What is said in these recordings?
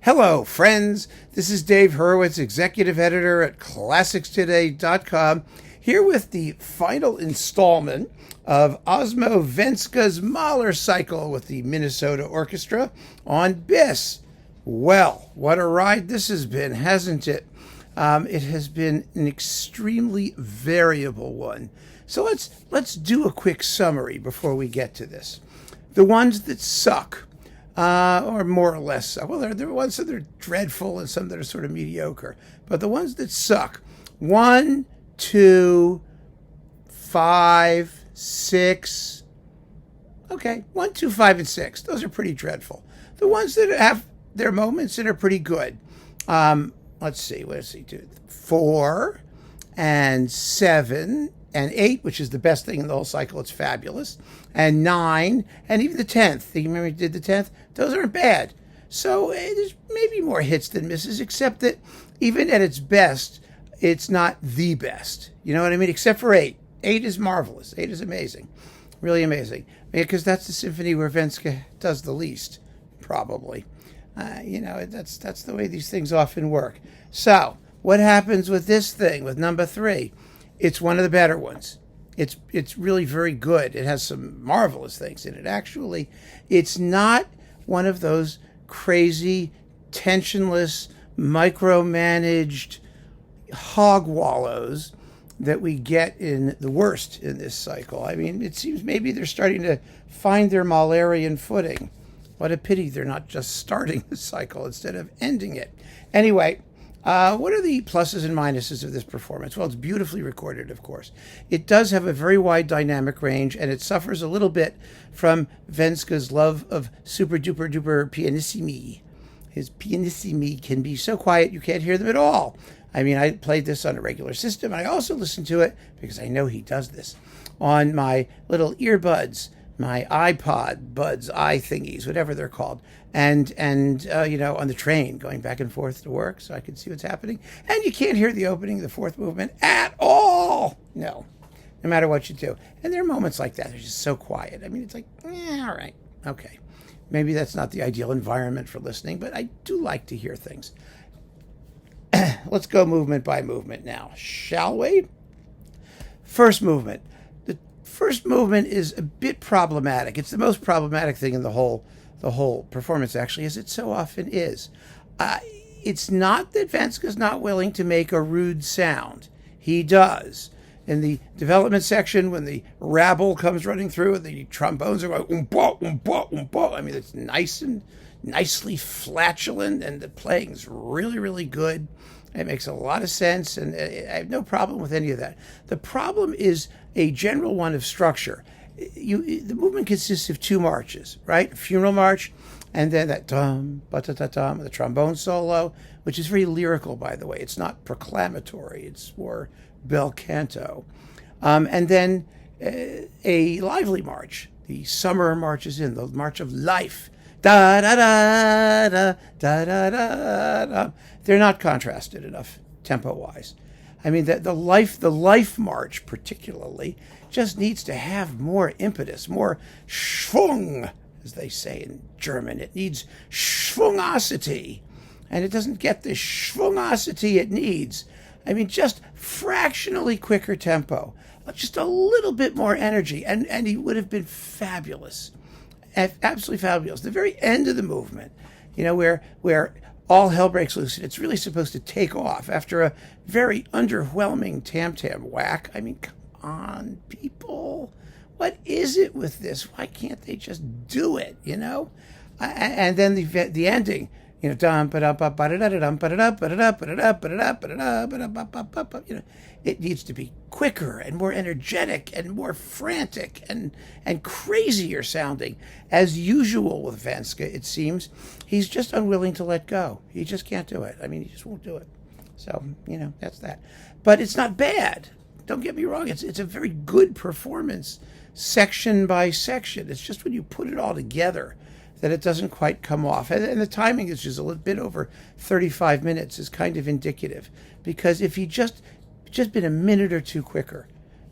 Hello, friends. This is Dave Hurwitz, executive editor at ClassicsToday.com, here with the final installment of Osmo Vänskä's Mahler cycle with the Minnesota Orchestra on Bis. Well, what a ride this has been, hasn't it? It has been an extremely variable one. So let's do a quick summary before we get to this. The ones that suck. Or more or less so. Well, there are ones that are dreadful and some that are sort of mediocre. But the ones that suck, 1, 2, 5, 6. Okay, 1, 2, 5, and 6. Those are pretty dreadful. The ones that have their moments and are pretty good. Let's see, 4 and 7 and 8, which is the best thing in the whole cycle. It's fabulous. And 9, and even the 10th. You remember we did the 10th? Those aren't bad. So there's maybe more hits than misses, except that even at its best, it's not the best. You know what I mean? Except for 8. 8 is marvelous. 8 is amazing. Really amazing. Because that's the symphony where Vänskä does the least, probably. That's the way these things often work. So, what happens with this thing, with number 3? It's one of the better ones. It's really very good. It has some marvelous things in it. Actually, it's not one of those crazy, tensionless, micromanaged hog wallows that we get in the worst in this cycle. I mean, it seems maybe they're starting to find their Mahlerian footing. What a pity they're not just starting the cycle instead of ending it. Anyway, what are the pluses and minuses of this performance? Well, it's beautifully recorded, of course. It does have a very wide dynamic range, and it suffers a little bit from Vänskä's love of super-duper-duper pianissimi. His pianissimi can be so quiet you can't hear them at all. I mean, I played this on a regular system, and I also listened to it, because I know he does this, on my little earbuds, my iPod buds, thingies, whatever they're called, and on the train going back and forth to work, so I could see what's happening. And you can't hear the opening, the fourth movement at all. No matter what you do. And there are moments like that. They're just so quiet. I mean, it's like, all right, okay. Maybe that's not the ideal environment for listening, but I do like to hear things. Let's go movement by movement now, shall we? First movement. First movement is a bit problematic. It's the most problematic thing in the whole performance, actually, as it so often is. It's not that Vänskä's not willing to make a rude sound. He does. In the development section, when the rabble comes running through and the trombones are going, umpa, umpa, umpa. I mean, it's nice and nicely flatulent, and the playing's really, really good. It makes a lot of sense, and I have no problem with any of that. The problem is a general one of structure. The movement consists of 2 marches, right? A funeral march, and then that dum, ba-ta-ta-tum, the trombone solo, which is very lyrical, by the way. It's not proclamatory. It's more bel canto. And then a lively march. The summer marches in, the March of Life. Da-da-da-da, da-da-da-da. They're not contrasted enough tempo-wise. I mean, the life march particularly just needs to have more impetus, more Schwung, as they say in German. It needs Schwungosity, and it doesn't get the Schwungosity it needs. I mean, just fractionally quicker tempo, just a little bit more energy, and he would have been fabulous, absolutely fabulous. The very end of the movement, where all hell breaks loose, and it's really supposed to take off after a very underwhelming tam-tam whack. I mean, come on, people. What is it with this? Why can't they just do it, And then the ending, it needs to be quicker and more energetic and more frantic and crazier sounding. As usual with Vänskä, it seems, he's just unwilling to let go. He just can't do it. I mean, he just won't do it. So, that's that. But it's not bad. Don't get me wrong. It's a very good performance, section by section. It's just when you put it all together that it doesn't quite come off. And the timing is just a little bit over 35 minutes is kind of indicative. Because if he just been a minute or two quicker,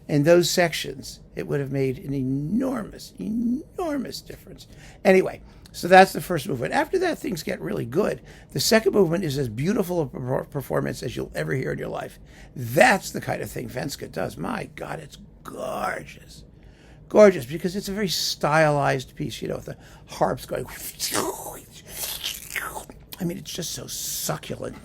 in those sections, it would have made an enormous, enormous difference. Anyway, so that's the first movement. After that, things get really good. The second movement is as beautiful a performance as you'll ever hear in your life. That's the kind of thing Vänskä does. My God, it's gorgeous. Gorgeous, because it's a very stylized piece, you know, with the harps going. I mean, it's just so succulent.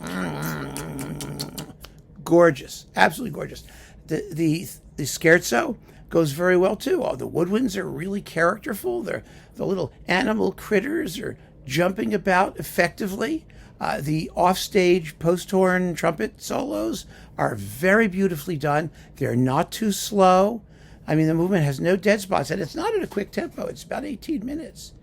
Gorgeous, absolutely gorgeous. The scherzo goes very well too. Oh, the woodwinds are really characterful. The little animal critters are jumping about effectively. The offstage post-horn trumpet solos are very beautifully done. They're not too slow. I mean, the movement has no dead spots, and it's not at a quick tempo. It's about 18 minutes.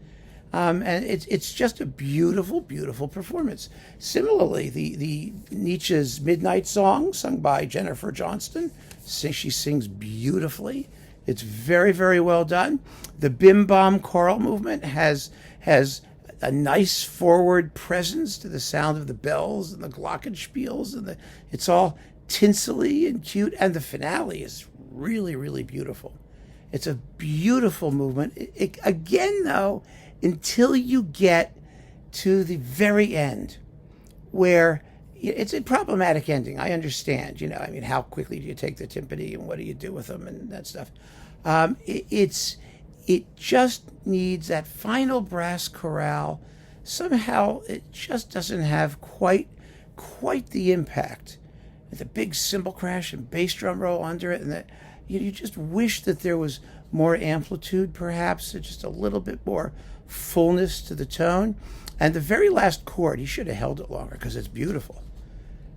And it's just a beautiful, beautiful performance. Similarly, the Nietzsche's Midnight Song, sung by Jennifer Johnston, she sings beautifully. It's very, very well done. The Bim Bom choral movement has a nice forward presence to the sound of the bells and the glockenspiels, and it's all tinsely and cute. And the finale is really, really beautiful. It's a beautiful movement. Again, though, until you get to the very end, where it's a problematic ending. I understand, you know, I mean, how quickly do you take the timpani and what do you do with them and that stuff? It just needs that final brass chorale. Somehow it just doesn't have quite the impact. The big cymbal crash and bass drum roll under it, and that you just wish that there was more amplitude, perhaps, just a little bit more fullness to the tone. And the very last chord, he should have held it longer because it's beautiful.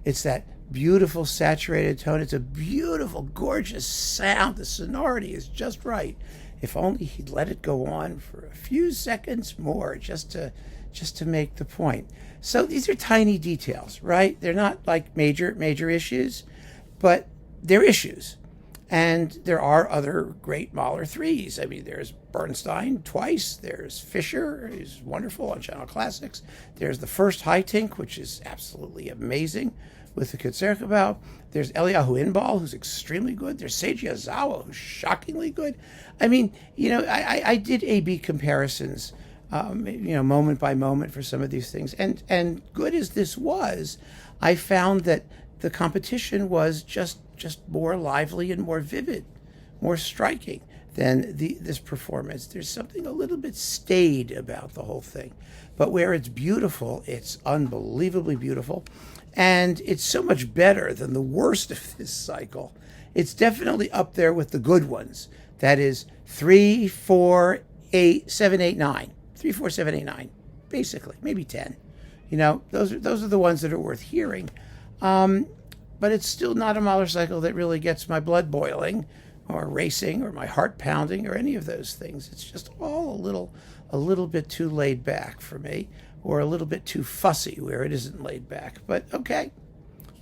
It's that beautiful saturated tone. It's a beautiful, gorgeous sound. The sonority is just right. If only he'd let it go on for a few seconds more, just to make the point. So these are tiny details, right? They're not like major issues, but they're issues. And there are other great Mahler threes. I mean, there's Bernstein twice. There's Fischer, who's wonderful on Channel Classics. There's the first High Tink, which is absolutely amazing with the Concertgebouw. There's Eliyahu Inbal, who's extremely good. There's Seiji Ozawa, who's shockingly good. I mean, you know, I did A/B comparisons, you know, moment by moment for some of these things. And good as this was, I found that the competition was just more lively and more vivid, more striking than this performance. There's something a little bit staid about the whole thing. But where it's beautiful, it's unbelievably beautiful. And it's so much better than the worst of this cycle. It's definitely up there with the good ones. That is 3, 4, 8, 7, 8, 9. 3, 4, 7, 8, 9. Basically, maybe 10. You know, those are the ones that are worth hearing. But it's still not a Mahler cycle that really gets my blood boiling or racing or my heart pounding or any of those things. It's just all a little bit too laid back for me, or a little bit too fussy where it isn't laid back. But okay,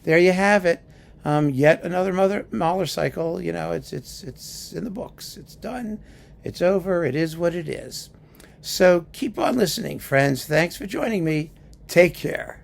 there you have it. Yet another Mahler cycle. You know, it's in the books. It's done. It's over. It is what it is. So keep on listening, friends. Thanks for joining me. Take care.